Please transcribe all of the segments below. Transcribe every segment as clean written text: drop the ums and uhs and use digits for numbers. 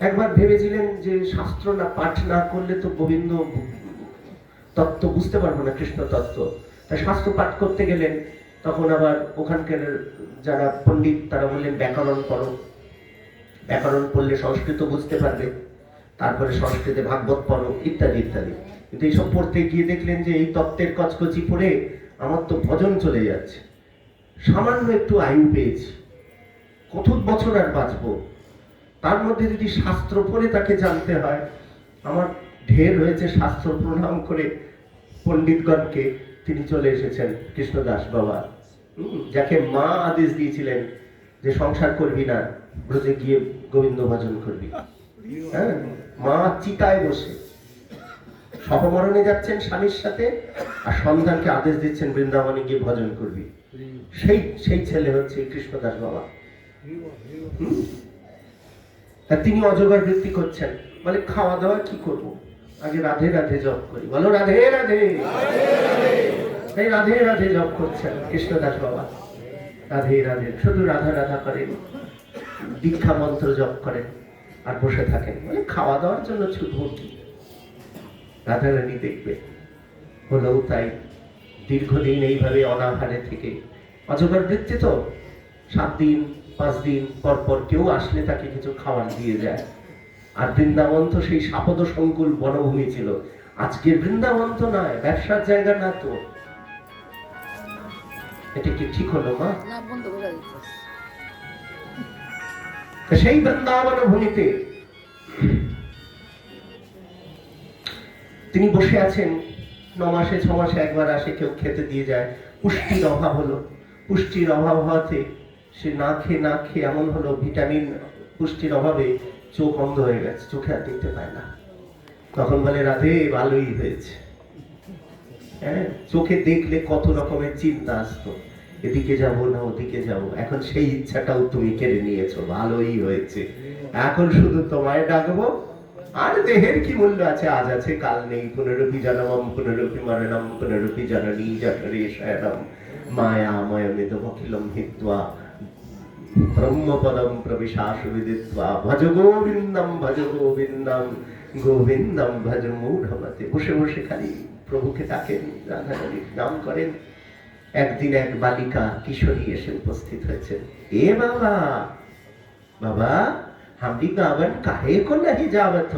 একবার ভেবেছিলেন যে শাস্ত্র না পাঠ না করলে তো গোবিন্দ তত্ত্ব বুঝতে পারবো না, কৃষ্ণ তত্ত্ব। তাই শাস্ত্র পাঠ করতে গেলেন, তখন আবার ওখানকার যারা পণ্ডিত তারা বললেন ব্যাকরণ পড়ো, ব্যাকরণ পড়লে সংস্কৃত বুঝতে পারবে, তারপরে সংস্কৃতে ভাগবত পড়ো, ইত্যাদি ইত্যাদি। কিন্তু এইসব পড়তে গিয়ে দেখলেন যে এই তত্ত্বের কচকচি পড়ে আমার তো ভজন চলে যাচ্ছে, সামান্য একটু আয়ু পেয়েছি, কত বছর আর বাঁচবো, তার মধ্যে যদি শাস্ত্র পড়ে তাকে জানতে হয়, আমার ঢের হয়েছে। শাস্ত্র প্রণাম করে পণ্ডিতগণকে তিনি চলে এসেছেন কৃষ্ণদাস বাবা, যাকে মা আদেশ দিয়েছিলেন যে সংসার করবি না, ব্রজে গিয়ে গোবিন্দ ভজন করবি। হ্যাঁ, মা চিতায় বসে সহমরণে যাচ্ছেন স্বামীর সাথে, আর সন্তানকে আদেশ দিচ্ছেন বৃন্দাবনে গিয়ে ভজন করবি। সেই ছেলে হচ্ছে কৃষ্ণদাস বাবা। তিনি অজগর বৃত্তি করছেন, বলে খাওয়া দাওয়া কি করব, আগে রাধে রাধে জপ করি। বলো রাধে রাধে। এই রাধে রাধে জপ করছেন কৃষ্ণদাস বাবা, রাধে রাধে, শুধু রাধা রাধা করেন, দীক্ষা মন্ত্র জপ করেন আর বসে থাকেন। বলে খাওয়া দাওয়ার জন্য ছুটবো কি, রাধা রানী দেখবে। হলেও তাই, দীর্ঘদিন এইভাবে অনাহারে থেকে, অজগর বৃত্তি তো 7 দিন 5 দিন পর পর কেউ আসলে তাকে কিছু খাবার দিয়ে যায়। আর বৃন্দাবন তো সেই সাপদ সংকুল বনভূমি ছিল, আজকের বৃন্দাবন তো নয়, ব্যবসার জায়গা না তো। এটা কি ঠিক হলো মা? সেই বৃন্দাবন ভূমিতে তিনি বসে আছেন। 9 মাসে 6 মাসে একবার আসে, কেউ খেতে দিয়ে যায়। পুষ্টির অভাব হলো, পুষ্টির অভাব হওয়াতে সে না খেয়ে এমন হলো, ভিটামিন পুষ্টির অভাবে চোখ অন্ধ হয়ে গেছে, চোখে আর দেখতে পায় না। তখন বলে রাধে ভালোই হয়েছে। হ্যাঁ, চোখে দেখলে কত রকমের চিন্তা আসতো, এদিকে যাব না ওদিকে যাব, এখন সেই ইচ্ছাটাও তুমি কেড়ে নিয়েছো, ভালোই হয়েছে। এখন শুধু তোমায় ডাকবো, আর দেহের কি মূল্য আছে, আজ আছে কাল নেই। পুনরপি জনমম পুনরপি মরণম পুনরপি জননী জঠরে শয়নম মায়াময়মিদ অখিলম হিত্বা ব্রহ্মপদম প্রবিশাসু বিদিত্বা ভজ গোবিন্দম গোবিন্দম ভজ মূঢ়মতে। বসে বসে খালি প্রভুকে ডাকেন, রাধা রানীর নাম করেন। একদিন এক বালিকা কিশোরী এসে উপস্থিত হয়েছে। এ বাবা, বাবা হামরি গাवन কাহে কো নাহি যাওয়াত,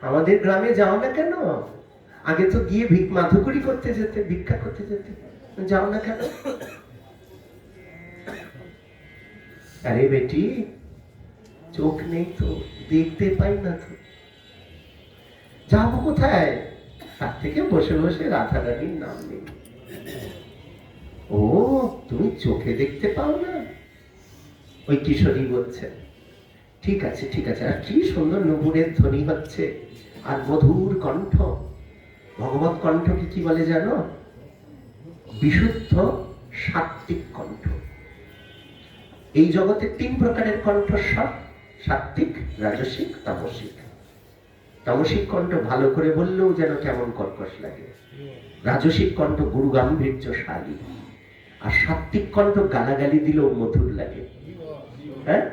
আমাদের গ্রামে যাও না কেন? আগে তো গিয়ে মাধুকরি করতে যেতে, ভিক্ষা করতে যেতে, যাও না কেন? আরে বেটি, চোখ নেই তো, দেখতে পাই না তো, যাবো কোথায়? তার থেকে বসে বসে রাধা রানীর নাম নেই। ও, তুমি চোখে দেখতে পাও না? ওই কিশোরী বলছে ঠিক আছে ঠিক আছে। আর কি সুন্দর নুপুরের ধ্বনি হচ্ছে, আর মধুর কণ্ঠ। ভগবত কণ্ঠকে কি বলে জানো? বিশুদ্ধ সাত্ত্বিক কণ্ঠ। এই জগতে 3 প্রকারের কণ্ঠস্বর, সাত্ত্বিক, রাজসিক, তামসিক। তামসিক কণ্ঠ ভালো করে বললেও যেন কেমন কর্কশ লাগে, রাজসিক কণ্ঠ গুরু গাম্ভীর্যশালী, আর সাত্ত্বিক কণ্ঠ গালাগালি দিলেও মধুর লাগে। হ্যাঁ,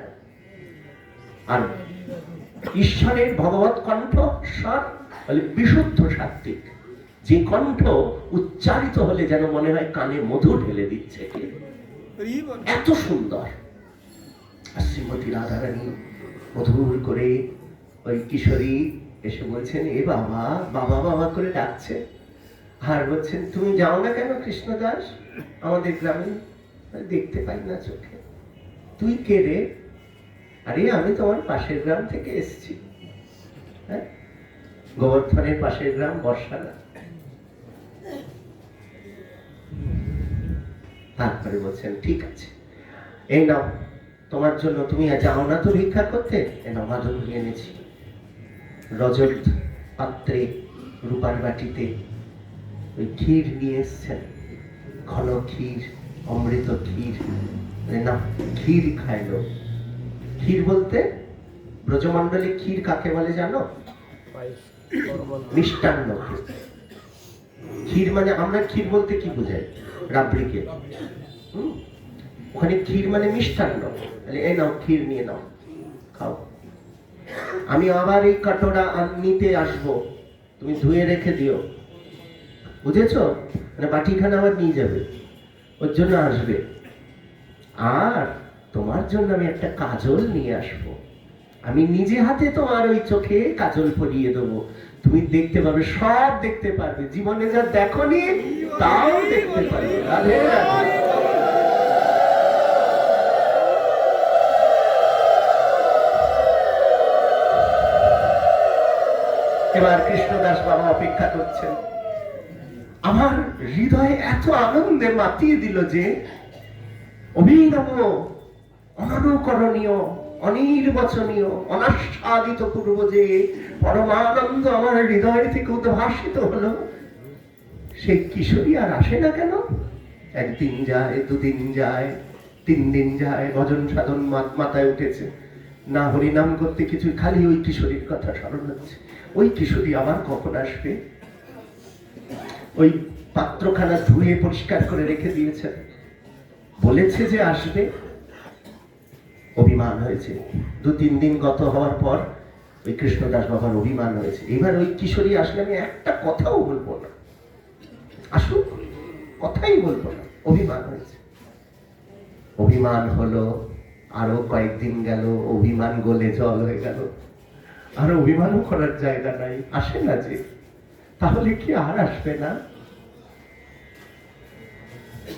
আর ঈশ্বরের ভগবত কণ্ঠ স্বর বলে বিশুদ্ধ সাত্ত্বিক, যে কণ্ঠ উচ্চারিত হলে যেন মনে হয় কানে মধু ঢেলে দিচ্ছে, এত সুন্দর। আর শ্রীমতী রাধারানী মধুর করে ওই কিশোরী এসে বলছেন, এ বাবা, বাবা বাবা করে ডাকছে, আর বলছেন তুমি যাও না কেন কৃষ্ণদাস আমাদের গ্রামে? দেখতে পাই না চোখে। তুই কে রে? আরে আমি তোমার পাশের গ্রাম থেকে এসেছি। হ্যাঁ, গোবর্ধনের পাশের গ্রাম বর্ষানা। তারপরে বলছেন ঠিক আছে, এই নাও তোমার জন্য, তুমি যাও না তো ভিক্ষা করতে, এই নাও মাধুরী এনেছি। রজত পাত্রে রূপার বাটিতে ওই ক্ষীর নিয়ে এসছেন, ঘন ক্ষীর, অমৃত ক্ষীর। না, ক্ষীর খাইলো। ক্ষীর বলতে ব্রজমণ্ডলে ক্ষীর কাকে বলে জানো? মিষ্টান্ন। ক্ষীর মানে, আমরা ক্ষীর বলতে কি বোঝাই? রাবড়িকে। ওখানে ক্ষীর মানে মিষ্টান্ন। এই নাও ক্ষীর নিয়ে নাও, খাও। আমি আবার এই কাটোরা নিতে আসবো, তুমি ধুয়ে রেখে দিও, বুঝেছো? মানে বাটিখানা আবার নিয়ে যাবে, ওর জন্য আসবে। আর তোমার জন্য আমি একটা কাজল নিয়ে আসবো, আমি নিজে হাতে তোমার ওই চোখে কাজল পরিয়ে দেবো, তুমি দেখতে পাবে, সব দেখতে পারবে, জীবনে যা দেখোনি তাও দেখতে পারবে। রাধে রাধে। এবার কৃষ্ণদাস বাবা অপেক্ষা করছেন। আমার হৃদয়ে এত আনন্দে মাতিয়ে দিল যে অভিনব, অননুকরণীয়, অনির্বচনীয়, অনাস্বাদিত পূর্ব যে পরমানন্দ আমার হৃদয় থেকে উদ্ভাসিত হলো, সেই কিশোরী আর আসে না কেন? একদিন যায়, দুদিন যায়, 3 দিন যায়, ভজন সাধন মাথায় উঠেছে, না হরিনাম করতে কিছু, খালি ওই কিশোরীর কথা স্মরণ হচ্ছে। ওই কিশোরী আবার কখন আসবে? ওই পাত্রখানা ধুয়ে পরিষ্কার করে রেখে দিয়েছেন, বলেছে যে আসবে। অভিমান হয়েছে। 2-3 দিন গত হওয়ার পর ওই কৃষ্ণদাস বাবার অভিমান হয়েছে, এবার ওই কিশোরী আসলে আমি একটা কথাও বলবো না, আসুক, কথাই বলবো না, অভিমান হয়েছে। অভিমান হলো, আরো কয়েকদিন গেল, অভিমান গলে জল হয়ে গেল, আর অভিমানও করার জায়গা নাই, আসে না যে, তাহলে কি আর আসবে না?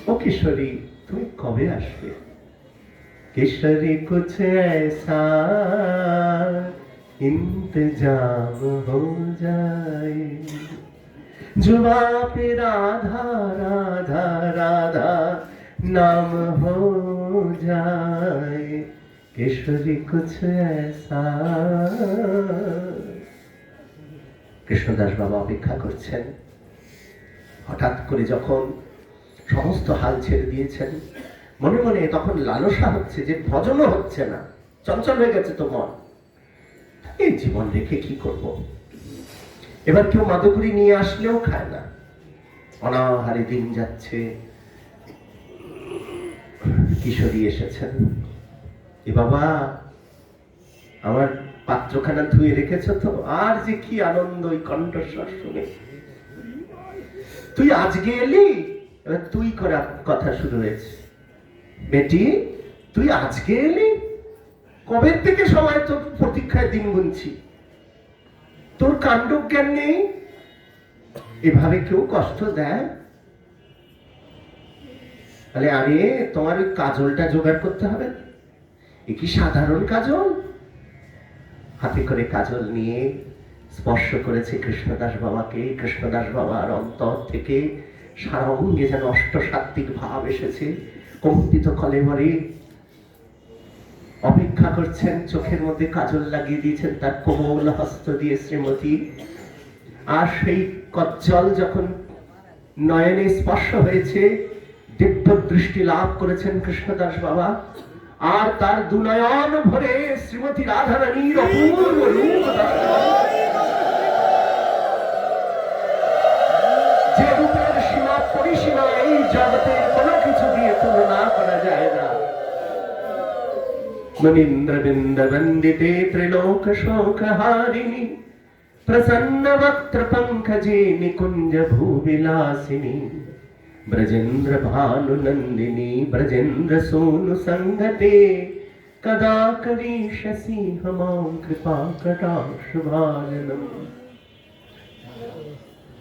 ও কিশোরী, তুমি কবে আসবে? किशोरी कुछ ऐसा इंतजाम हो जाए, जुबा पे राधा राधा राधा नाम हो जाए, किशोरी कुछ ऐसा। কৃষ্ণদাস বাবা অপেক্ষা করছেন। হঠাৎ করে যখন সমস্ত হাল ছেড়ে দিয়েছেন, মনে মনে তখন লালসা হচ্ছে যে ভজনও হচ্ছে না, চঞ্চল হয়ে গেছে তো মন, এই জীবন রেখে কি করব? এবার কেউ মাদুগুড়ি নিয়ে আসলেও খায় না, অনাহারে দিন যাচ্ছে। কিশোরী এসেছেন, এ বাবা আমার পাত্রখানা ধুয়ে রেখেছ তো? আর যে কি আনন্দ ওই কণ্ঠস্বর শুনে। তুই আজকে এলি? এবার তুই করে কথা শুরু হয়েছে। বেটি, তুই আজকে এলি? কবে থেকে সবাই তোর প্রতীক্ষায় দিন গুনছি, তোর কাণ্ড জ্ঞান নেই? এভাবে কেউ কষ্ট দেয়? তাহলে আরে তোমার ওই কাজলটা জোগাড় করতে হবে, এ কি সাধারণ কাজল? হাতে করে কাজল নিয়ে স্পর্শ করেছে কৃষ্ণদাস বাবাকে। কৃষ্ণদাস বাবার অন্তর থেকে সারা অঙ্গে যেন অষ্টসাত্ত্বিক ভাব এসেছে, কম্পিত কলেবরে অপেক্ষা করছেন। চোখের মধ্যে কাজল লাগিয়ে দিয়েছেন তার কোমল হস্ত দিয়ে শ্রীমতী, আর সেই কজ্জল যখন নয়নে স্পর্শ হয়েছে, দিব্য দৃষ্টি লাভ করেছেন কৃষ্ণদাস বাবা, আর তার দুনয়ন ভরে শ্রীমতী রাধারানীর অপূর্ব রূপ যে রূপের সীমা পরিসীমা এই জগতের কোনো কিছু দিয়ে তুলনা করা যায় না। মনীন্দ্র বৃন্দ বন্দিতে ত্রিলোক শোক হারিণী, প্রসন্ন বক্ত্র পঙ্কজে নিকুঞ্জ ভূবিলাসিনী, ब्रजेंद्र भानु नंदिनी ब्रजेंद्र सोनु संगते, कदा करीष्यसि हमां कृपा कटाक्ष भाजनम्।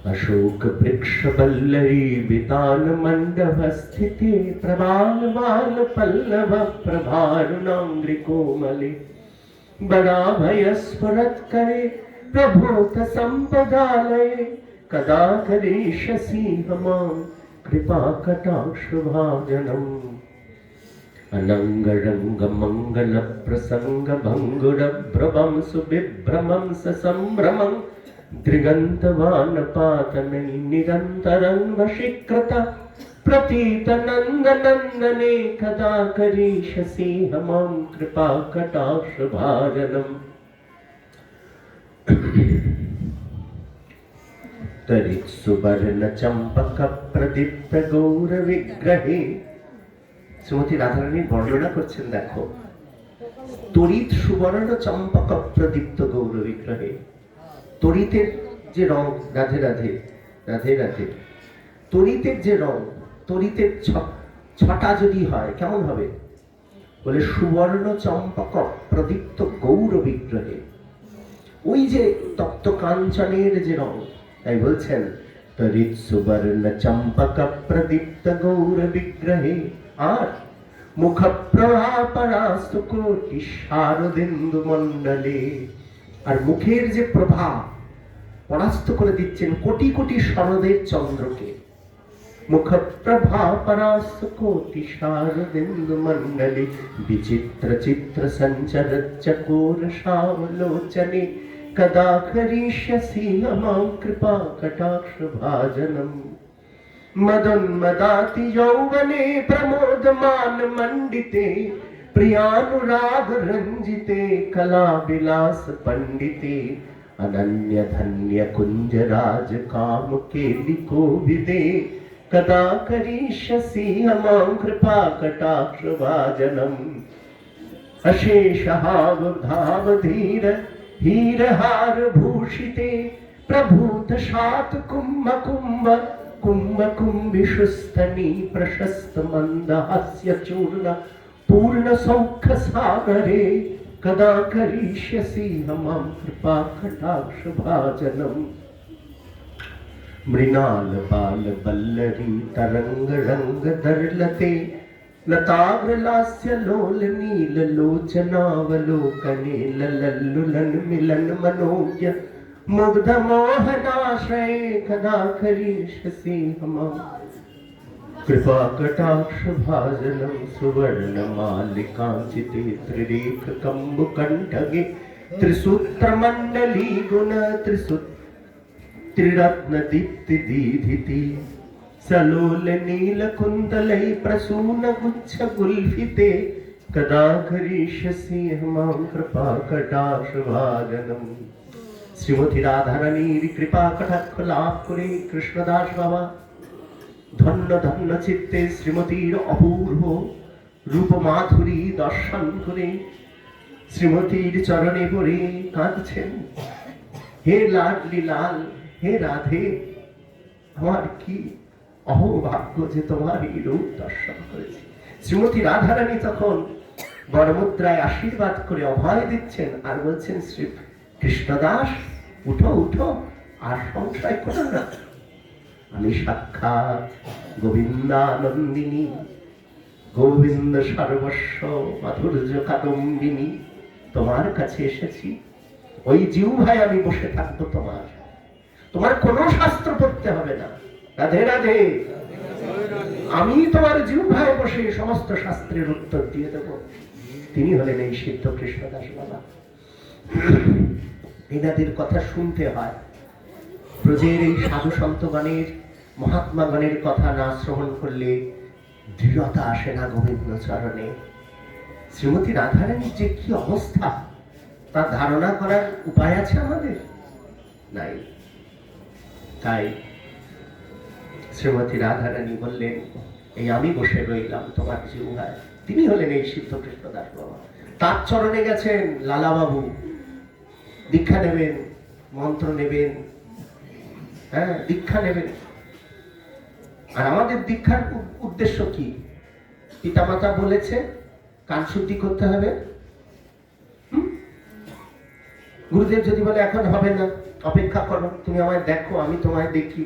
अशोक वृक्ष वल्लरी वितान मंडप स्थिते, प्रबाल बाल पल्लव प्रभारुणांग्रि कोमले, बड़ा भय स्फुरत् करे प्रभोत संपदालये, कदा करीष्यसि हमां कृपा कटाक्ष भाजनम्। अनंग रंग मंगल प्रसंग भंगुर भ्रमं सुविभ्रमं ससंभ्रमं, दृगंतवान पातनै निरंतरं वशीकृत, प्रतीत नंद नंदने कदा करीष्यसि हमां कृपा कटाक्ष भाजनम्। तरित् सुवर्ण चंपक प्रदीप्त गौर विग्रहे, শ্রীমতী রাধারানী বর্ণনা করছেন। দেখো তড়িৎ সুবর্ণ চম্পক প্রদীপ্ত গৌর বিগ্রহে। তড়িতের যে রং, রাধে রাধে রাধে রাধে, তড়িতের যে রং, তড়িতের ছটা যদি হয় কেমন হবে? বলে সুবর্ণ চম্পক প্রদীপ্ত গৌর বিগ্রহে। ওই যে তপ্ত কাঞ্চনের যে রং, তাই বলছেন তড়িৎ সুবর্ণ চম্পক প্রদীপ্ত গৌর বিগ্রহে। আর মুখ প্রভা পরাস্তু কোটি শারদেন্দু মণ্ডলে। আর মুখের যে প্রভা পরাস্ত করে দিচ্ছেন কোটি কোটি শরদের চন্দ্রকে। মুখ প্রভা পরাস্তু কোটি শারদেন্দু মণ্ডলে। বিচিত্র চিত্র সঞ্চর চकोर সাবলোচনে। कदा करिष्यसि मम कृपा कटाक्ष भाजनम्। मदोन्मदाति यौवने प्रमोदमान मंडिते। प्रियानुराग रंजिते कला विलास पंडिते। अनन्य धन्य कुंज राज काम केलि कोविदे। कदा करिष्यसि मम कृपा कटाक्ष भाजनम्। अशेष हाव धाव धीर हीरहार भूषिते। प्रभूत शात कुंभ कुंभ कुंभ कुंभिषुस्तनी। प्रशस्त मंदहास्य चूर्ण पूर्ण सौख्य सागरे। कदा करिष्यसि मम कृपा कटाक्ष भाजनम्। मृणाल बाल बल्लरी तरंग रंग दर्लते। लताग्रलास्य लोल नील लोचनावलोकने। लल्लुलन मिलन मनोज्ञ मुग्ध मोहनाश्रय। कदा करिष्यसि मम कृपा कटाक्ष भाजनम्। सुवर्ण मालिकांचिते त्रिरेख कम्बुकण्ठगे। त्रिसूत्र मंडली गुण त्रिरत्न दीप्ति दीधिति। सलोल नील कुंतलै प्रसून गुच्छ गुल्फिते। कदा करिष्यसि मम कृपा कटाक्ष भाजनम्। শ্রীমতী রাধারানীর কৃপা কটাক্ষ লাভ করে কৃষ্ণদাস বাবা ধন্য ধন্য চিত্তে শ্রীমতীর অপূর্ব রূপ মাধুরী দর্শন করে শ্রীমতীর চরণে পড়ে কাঁদছেন। হে লাডলি লাল, হে রাধে, আমার কি অহোভাগ্য যে তোমার এই রূপ দর্শন করেছি। শ্রীমতী রাধারানী তখন বড়মুদ্রায় আশীর্বাদ করে অভয় দিচ্ছেন আর বলছেন, শ্রী কৃষ্ণদাস উঠো উঠো, আর সংশয় করো না। আমি সাক্ষাৎ গোবিন্দানন্দিনী, গোবিন্দ সর্বস্ব মাধুর্য কাদম্বিনী, তোমার কাছে এসেছি। ওই জিহ্বায় আমি বসে থাকবো, তোমার কোনো শাস্ত্র পড়তে হবে না। রাধে রাধে। আমি তোমার জিহ্বায় বসে সমস্ত শাস্ত্রের উত্তর দিয়ে দেব। তিনি হলেন এই সিদ্ধ কৃষ্ণদাস বাবা। এনাদের কথা শুনতে হয়। ব্রজের এই সাধু সন্তগণের মহাত্মাগণের কথা না শ্রবণ করলে দৃঢ়তা আসে না গোবিন্দ চরণে। শ্রীমতী রাধারানীর যে কি অবস্থা তা ধারণা করার উপায় আছে আমাদের? নাই। তাই শ্রীমতী রাধারানী বললেন, এই আমি বসে রইলাম তোমার জিহ্বায়। তিনি হলেন এই সিদ্ধ কৃষ্ণদাস বাবা। তার চরণে গেছেন লালাবাবু, দীক্ষা নেবেন, মন্ত্র নেবেন, হ্যাঁ দীক্ষা নেবেন। আর আমাদের দীক্ষার উদ্দেশ্য কি? পিতামাতা বলেছে কান শুদ্ধি করতে হবে। গুরুদেব যদি বলে এখন হবে না, অপেক্ষা করো, তুমি আমায় দেখো, আমি তোমায় দেখি,